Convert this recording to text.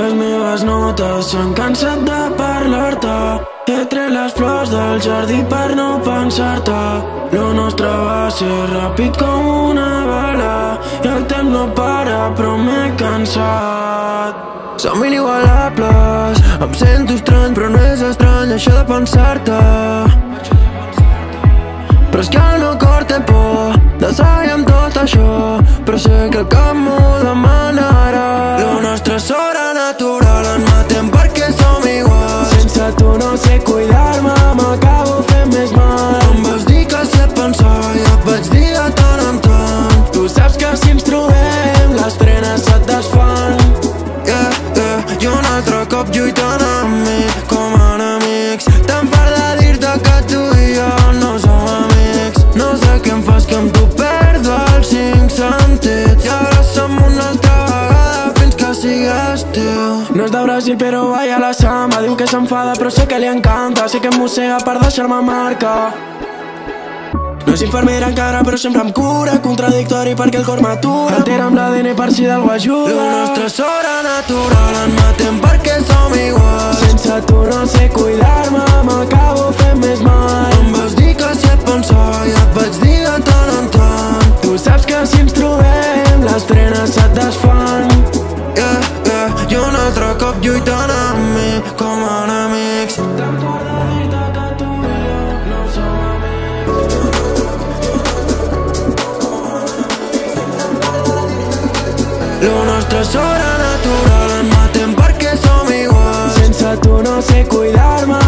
Les meves notes s'han cansat de parlar-te. He tret les flors del jardí per no pensar-te. Lo nostre va ser ràpid com una bala i el temps no para, però m'he cansat. Som inigualables, em sento estrany, però no és estrany això de pensar-te. Però és que el meu cor té por de seguir amb tot això, però sé que el cap m'ho demanarà. Lo nostre és sobrenatural, en matem perquè som iguals. Sense tu no sé cuidar-me, m'acabo fent més mal. Em vas dir que sé pensar i et vaig dir de tant en tant. Tu saps que si ens trobem les trenes se't desfan. I un altre cop lluitant amb mi com enemics. Tan fart de dir-te que tu i jo no som amics. No sé què em fas que amb tu perdo els 5 sentits i ara som una altra vegada fins que sigui estiu. No és de Brasil però balla la samba. Diu que s'enfada però sé que li encanta. Sé que em mossega per deixar-me marca. No és infermera encara però sempre em cura. Contradictori perquè el cor m'atura. Altera amb l'ADN per si d'algú ajuda. Lo nostre és sobrenatural, en matem perquè som iguals. Sense tu no sé cuidar-me, m'acabo fent més mal. Em vas dir que sé pensar i et vaig dir de tant en tant. Tu saps que si ens trobem les trenes se't desfan. I un altre cop lluitant amb mi com enemics. Tan fort de dir-te que tu i jo no som amics. Lo nostre és sobrenatural, en matem perquè som iguals. Sense tu no sé cuidar-me,